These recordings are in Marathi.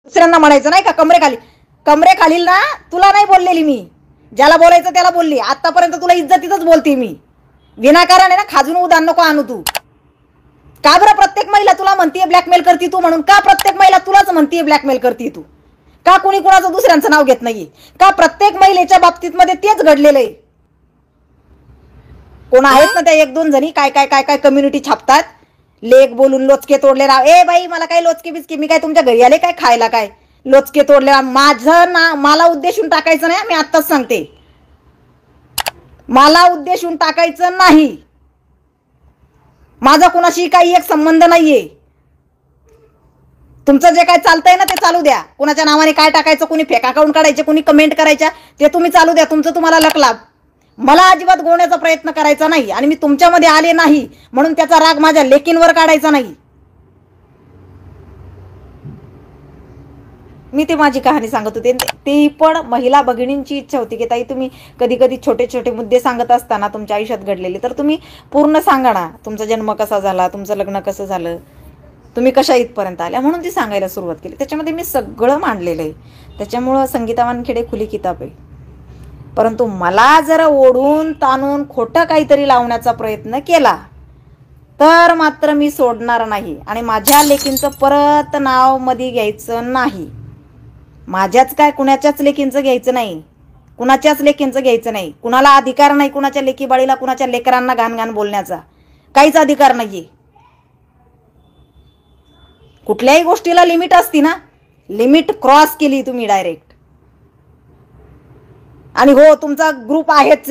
दुसऱ्यांना म्हणायचं नाही का कमरेखाली ना तुला नाही बोललेली मी, ज्याला बोलायचं त्याला बोलली. आतापर्यंत तुला इज्जतीतच बोलते मी, विनाकारण आहे ना खाजून उदान नको आणू तू. का बरं प्रत्येक महिला तुला म्हणतीये ब्लॅकमेल करती तू म्हणून? का प्रत्येक महिला तुलाच म्हणतीये ब्लॅकमेल करती तू? का कुणी कुणाचं दुसऱ्यांचं नाव घेत नाहीये? का प्रत्येक महिलेच्या बाबतीत मध्ये तेच घडलेलं आहे? कोण आहेत ना त्या एक दोन जणी काय काय काय काय कम्युनिटी छापतात, लेख बोलून लोचके तोडले राव. ए बाई मला काय लोचके बिचके, मी काय तुमच्या घरी आले काय खायला? काय लोचके तोडले राव? माझं ना मला उद्देशून टाकायचं नाही, मी आत्ताच सांगते. मला उद्देशून टाकायचं नाही. माझा कुणाशी काही एक संबंध नाहीये. तुमचं जे काय चालतंय ना ते चालू द्या. कुणाच्या नावाने काय टाकायचं, कुणी फेक अकाउंट काढायचे, कुणी कमेंट करायच्या, ते तुम्ही चालू द्या. तुमचं तुम्हाला लकलाभ. मला अजिबात गोवण्याचा प्रयत्न करायचा नाही आणि मी तुमच्यामध्ये आले नाही म्हणून त्याचा राग माझ्या लेकींवर काढायचा नाही. मी ते माझी कहाणी सांगत होते. ती पण महिला भगिनींची इच्छा होती की ताई तुम्ही कधी कधी छोटे छोटे मुद्दे सांगत असताना तुमच्या आयुष्यात घडलेले, तर तुम्ही पूर्ण सांगा ना. तुमचा जन्म कसा झाला, तुमचं लग्न कसं झालं, तुम्ही कशा इथपर्यंत आल्या, म्हणून ती सांगायला सुरुवात केली. त्याच्यामध्ये मी सगळं मांडलेलं आहे. त्याच्यामुळं संगीता वानखेडे खुली किताब आहे. परंतु मला जर ओढून ताणून खोटं काहीतरी लावण्याचा प्रयत्न केला तर मात्र मी सोडणार नाही आणि माझ्या लेकींचं परत नाव मध्ये घ्यायचं नाही. माझ्याच काय कुणाच्याच लेकींचं घ्यायचं नाही, कुणाच्याच लेकींचं घ्यायचं नाही. कुणाला अधिकार नाही कुणाच्या लेकी बाळीला, कुणाच्या लेकरांना घाण घाण बोलण्याचा काहीच अधिकार नाहीये. कुठल्याही गोष्टीला लिमिट असती ना, लिमिट क्रॉस केली तुम्ही डायरेक्ट. आणि हो तुमचा ग्रुप आहेच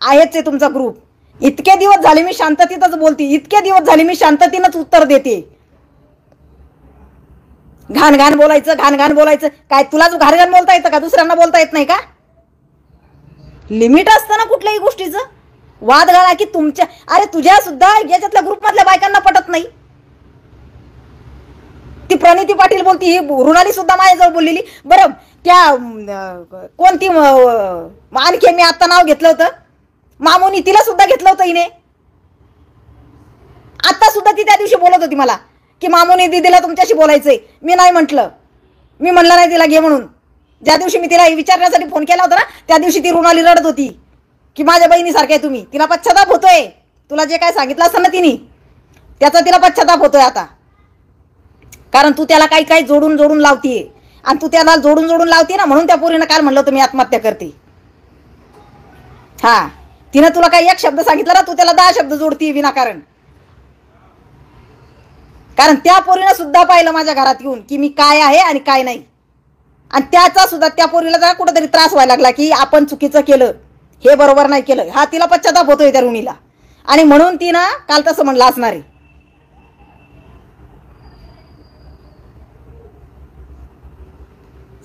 आहे तुमचा ग्रुप. इतके दिवस झाले मी शांततेतच बोलते, इतके दिवस झाले मी शांततेनंच उत्तर देते. घाण घाण बोलायचं, घाण घाण बोलायचं काय? तुलाच घाण घाण बोलता येतं का? दुसऱ्यांना बोलता येत नाही का? लिमिट असतं ना कुठल्याही गोष्टीचं. वाद घाला की तुमच्या, अरे तुझ्या सुद्धा याच्यातल्या ग्रुपमधल्या बायकांना पटत नाही. ती प्रणिती पाटील बोलती, ही रुणाली सुद्धा माझ्याजवळ बोललेली. बरं त्या कोणती आणखी मी आता नाव घेतलं होतं मामुनी, तिला सुद्धा घेतलं होतं हिने. आता सुद्धा ती त्या दिवशी बोलत होती मला की मामुनी दीदीला तुमच्याशी बोलायचंय. मी नाही म्हटलं, मी म्हणलं नाही तिला घे म्हणून. ज्या दिवशी मी तिला विचारण्यासाठी फोन केला होता ना त्या दिवशी ती रुणाली रडत होती की माझ्या बहिणीसारखे आहे तुम्ही. तिला पश्चाताप होतोय, तुला जे काय सांगितलं असतं ना तिने त्याचा तिला पश्चाताप होतोय आता. कारण तू त्याला काही काही जोडून जोडून लावतीये आणि तू त्याला जोडून जोडून लावते ना, म्हणून त्या पोरीनं काल म्हणलं होतं मी आत्महत्या करते. हा तिनं तुला काही एक शब्द सांगितला ना, तू त्याला 10 शब्द जोडतीये विनाकारण. कारण त्या पोरीनं सुद्धा पाहिलं माझ्या घरात येऊन की मी काय आहे आणि काय नाही. आणि त्याचा सुद्धा त्या पोरीला जरा कुठेतरी त्रास व्हायला लागला की आपण चुकीचं केलं, हे बरोबर नाही केलं. हा तिला पश्चाताप होतोय त्या रुणीला आणि म्हणून तिनं काल तसं म्हणलं असणार आहे.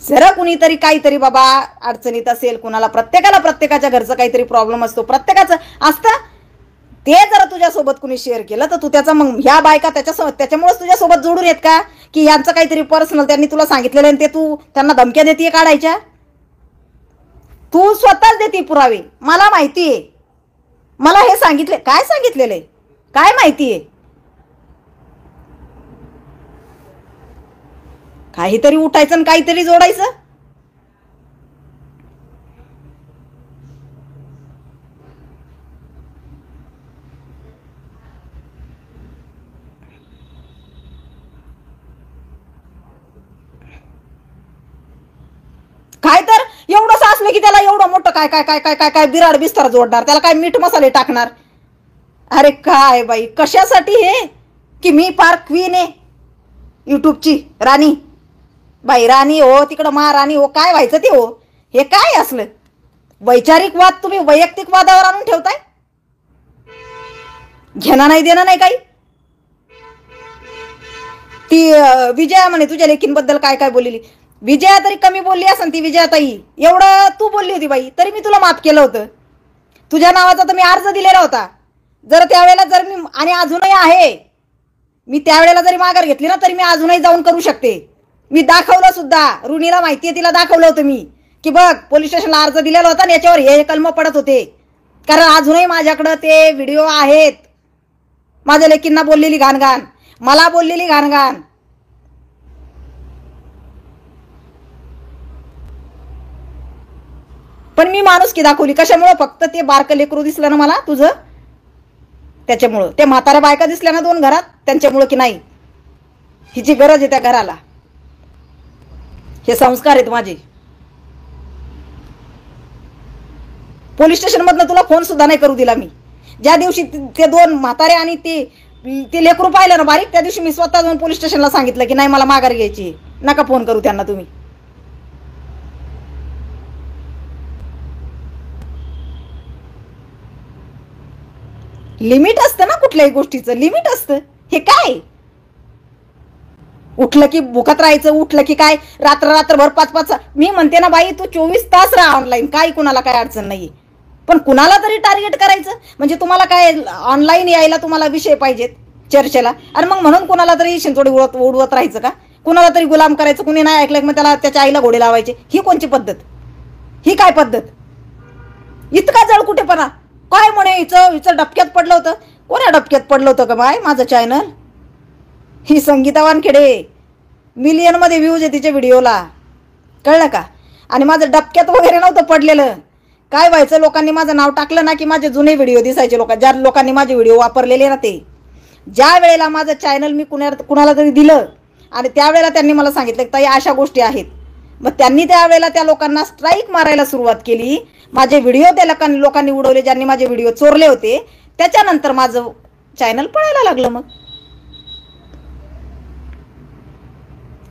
जरा कुणीतरी काहीतरी बाबा अडचणीत असेल, कुणाला प्रत्येकाला प्रत्येकाच्या घरचं काहीतरी प्रॉब्लेम असतो, प्रत्येकाचं असतं. ते जर तुझ्यासोबत कुणी शेअर केलं तर तू त्याचा मग ह्या बायका त्याच्यामुळेच तुझ्यासोबत जोडून येत का की यांचं काहीतरी पर्सनल त्यांनी तुला सांगितलेलं आणि ते तू त्यांना धमक्या देतीये काढायच्या? तू स्वतःच देते पुरावे. मला माहितीये, मला हे सांगितले, काय सांगितलेलं आहे काय माहितीये. काहीतरी उठायचं आणि काहीतरी जोडायचं. काय तर एवढंच असलं की त्याला एवढं मोठं काय काय काय काय काय काय बिराड बिस्तर जोडणार, त्याला काय मीठ मसाले टाकणार. अरे काय बाई कशासाठी हे की मी फार क्वीन आहे युट्यूबची राणी. बाई राणी हो तिकडं महाराणी हो, काय व्हायचं ते हो. हे काय असलं वैचारिक वाद तुम्ही वैयक्तिक वादावर आणून ठेवताय. घेणं नाही देणं नाही काही. ती विजया म्हणे तुझ्या लेकींबद्दल काय काय बोललेली. विजया तरी कमी बोलली असेल ती विजयाताई, एवढं तू बोलली होती बाई तरी मी तुला माफ केलं होतं. तुझ्या नावाचा तर मी अर्ज दिलेला होता. जर त्यावेळेला जर मी, आणि अजूनही आहे, मी त्यावेळेला जरी माघार घेतली ना तरी मी अजूनही जाऊन करू शकते. मी दाखवलं सुद्धा, रुणीला माहितीये, तिला दाखवलं होतं मी की बघ पोलीस स्टेशनला अर्ज दिलेला होता आणि याच्यावर हे कलम पडत होते. कारण अजूनही माझ्याकडं ते व्हिडिओ आहेत. माझ्या लेकींना बोललेली घाण घाण, मला बोललेली घाण घाण. पण मी माणुसकी दाखवली. कशामुळे? फक्त ते बारकं लेकरू दिसलं ना मला तुझं, त्याच्यामुळं. ते म्हाताऱ्या बायका दिसल्या ना 2 घरात, त्यांच्यामुळं की नाही हिची गरज आहे त्या घराला. हे संस्कार आहेत माझे. पोलीस स्टेशन मधनं तुला फोन सुद्धा नाही करू दिला मी. ज्या दिवशी ते 2 म्हातारे आणि ते लेकरू पाहिलं ना बारीक, त्या दिवशी मी स्वतः जाऊन पोलीस स्टेशनला सांगितलं की नाही मला माघार घ्यायची, नका फोन करू त्यांना तुम्ही. लिमिट असतं ना, कुठल्याही गोष्टीचं लिमिट असतं. हे काय उठलं की भुकत राहायचं, उठलं की काय रात्रभर 5-5. मी म्हणते ना बाई, तू 24 तास राहा ऑनलाईन, काय कुणाला काय अडचण नाहीये. पण कुणाला तरी टार्गेट करायचं म्हणजे तुम्हाला काय ऑनलाईन यायला तुम्हाला विषय पाहिजेत चर्चेला, आणि मग म्हणून कुणाला तरी शिंतोडी उडवत राहायचं का? कुणाला तरी गुलाम करायचं. कुणी नाही ऐकलं मग त्याला त्याच्या आईला घोडे लावायचे. ही कोणची पद्धत? ही काय पद्धत? इतका जळकुटेपणा काय? म्हणे हिचं डबक्यात पडलं होतं. कोण्या डबक्यात पडलं होतं का बाय माझं चॅनल? ही संगीता वानखेडे, मिलियनमध्ये व्ह्यूज आहे तिच्या व्हिडिओला, कळलं का? आणि माझं डबक्यात वगैरे नव्हतं पडलेलं. काय व्हायचं, लोकांनी माझं नाव टाकलं ना की माझे जुने व्हिडिओ दिसायचे. ज्या लोकांनी माझे व्हिडिओ वापरलेले ना, ते ज्या वेळेला माझं चॅनल मी कुणाला तरी दिलं आणि त्यावेळेला त्यांनी मला सांगितलं की ताई अशा गोष्टी आहेत, मग त्यांनी त्यावेळेला त्या लोकांना स्ट्राईक मारायला सुरुवात केली. माझे व्हिडिओ त्या लोकांनी उडवले, ज्यांनी माझे व्हिडिओ चोरले होते. त्याच्यानंतर माझं चॅनल पळायला लागलं. मग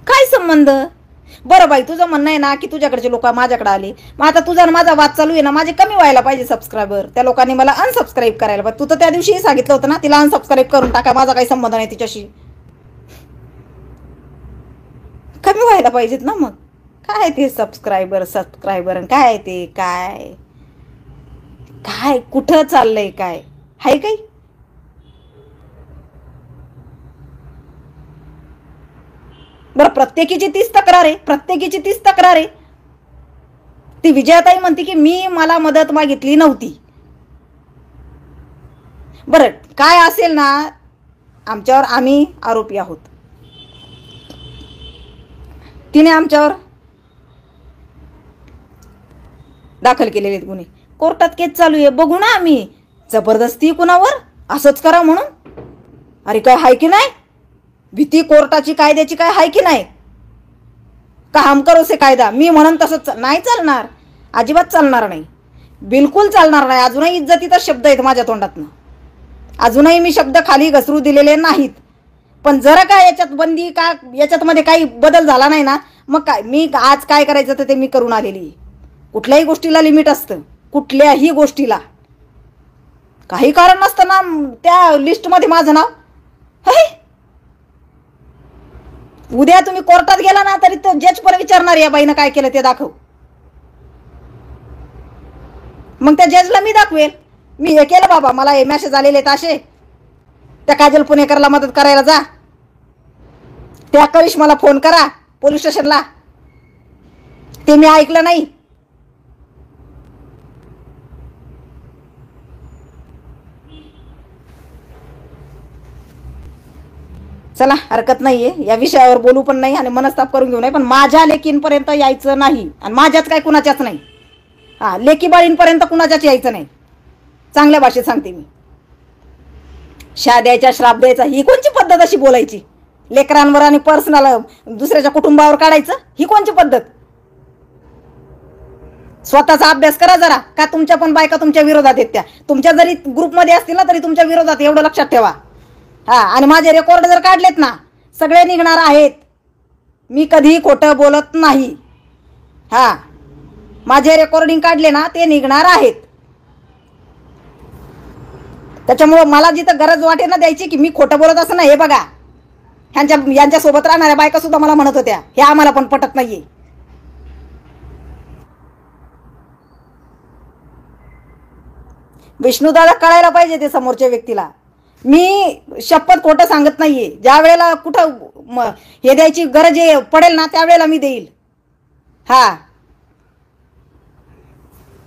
काय संबंध? बरं बाई, तुझं म्हणणं आहे ना की तुझ्याकडचे लोक माझ्याकडे आले, मग आता तुझा माझा वाद चालू आहे ना, माझे कमी व्हायला पाहिजे सबस्क्रायबर. त्या लोकांनी मला अनसबस्क्राईब करायला पाहिजे. तू तर त्या दिवशीही सांगितलं होतं ना तिला अनसबस्क्राईब करून टाका, माझा काही संबंध नाही तिच्याशी. कमी व्हायला पाहिजेत ना. मग काय ते सबस्क्रायबर काय ते काय काय कुठं चाललंय काय हाय काही? बरं, प्रत्येकीची तीच तक्रार आहे. ती विजयाताई म्हणते की मला मदत मागितली नव्हती. बरं, काय असेल ना, आमच्यावर आम्ही आरोपी आहोत. तिने आमच्यावर दाखल केलेले आहेत गुन्हे, कोर्टात केस चालू आहे. बघू ना आम्ही. जबरदस्ती कुणावर असंच करा म्हणून? अरे काय हाय की नाही भीती कोर्टाची, कायद्याची काय हाय की नाही? का हम करो से कायदा? मी म्हणून तसंच नाही चालणार, अजिबात चालणार नाही, बिलकुल चालणार नाही. अजूनही इज्जतीचा शब्द आहेत माझ्या तोंडातनं, अजूनही मी शब्द खाली घसरू दिलेले नाहीत. पण जरा काय याच्यात बंदी का याच्यातमध्ये काही बदल झाला नाही ना, मग काय मी आज काय करायचं तर ते मी करून आलेली. कुठल्याही गोष्टीला लिमिट असतं, कुठल्याही गोष्टीला. काही कारण नसतं ना त्या लिस्टमध्ये माझं नाव. उद्या तुम्ही कोर्टात गेला ना तरी तो जज पण विचारणार या बाईनं काय केलं ते दाखव. मग त्या जजला मी दाखवेल मी हे केलं बाबा, मला हे मेसेज आलेले आहेत असे, त्या काजल पुणेकरला मदत करायला जा, त्या करिश्माला फोन करा पोलीस स्टेशनला, ते मी ऐकलं नाही. चला, हरकत नाहीये, या विषयावर बोलू पण नाही आणि मनस्ताप करून घेऊ नाही, पण माझ्या लेकींपर्यंत यायचं नाही आणि माझ्याच काय कुणाच्याच नाही. हा, लेकी बाळींपर्यंत कुणाच्याच यायचं नाही. चांगल्या भाषेत सांगते मी. शा द्यायचा, श्राप द्यायचा, ही कोणची पद्धत अशी बोलायची? लेकरांवर आणि पर्सनल दुसऱ्याच्या कुटुंबावर काढायचं, ही कोणची पद्धत? स्वतःचा अभ्यास करा जरा. का तुमच्या पण बायका तुमच्या विरोधात आहेत? त्या तुमच्या जरी ग्रुपमध्ये असतील ना तरी तुमच्या विरोधात, एवढं लक्षात ठेवा. हा, आणि माझे रेकॉर्ड जर काढलेत ना सगळे निघणार आहेत. मी कधीही खोटं बोलत नाही. हा, माझे रेकॉर्डिंग काढले ना ते निघणार आहेत. त्याच्यामुळे मला जिथं गरज वाटे ना द्यायची की मी खोटं बोलत असं नाही. हे बघा, यांच्या सोबत राहणाऱ्या बायका सुद्धा मला म्हणत होत्या हे आम्हाला पण पटत नाहीये. विष्णुदादा कळायला पाहिजे ते समोरच्या व्यक्तीला. मी शपथ खोटं सांगत नाहीये. ज्या वेळेला कुठं हे द्यायची गरज पडेल ना त्यावेळेला मी देईल. हा,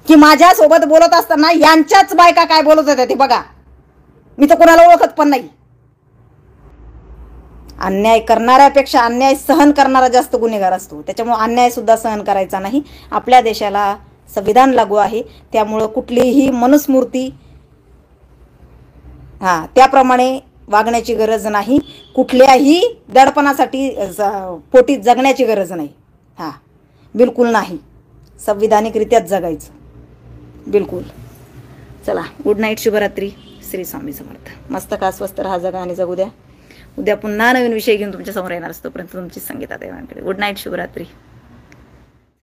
की माझ्या सोबत बोलत असताना यांच्याच बायका काय बोलत होत्या ते बघा. मी तर कोणाला ओळखत पण नाही. अन्याय करणाऱ्यापेक्षा अन्याय सहन करणारा जास्त गुन्हेगार असतो. त्याच्यामुळे अन्याय सुद्धा सहन करायचा नाही. आपल्या देशाला संविधान लागू आहे, त्यामुळं कुठलीही मनुस्मृती त्याप्रमाणे वागण्याची गरज नाही, कुठल्याही दडपणासाठी पोटी जगण्याची गरज नाही. बिलकुल नाही, संविधानिकरित्याच जगायचं. बिलकुल. चला, गुड नाईट, शुभरात्री. श्री स्वामी समर्थ. मस्त खा, स्वस्त राहा, जगा आणि जगू द्या. उद्या पुन्हा नवीन विषय घेऊन तुमच्या समोर येणार असतो. परंतु तुमची संगीता देवांकडे. गुड नाईट, शुभरात्री.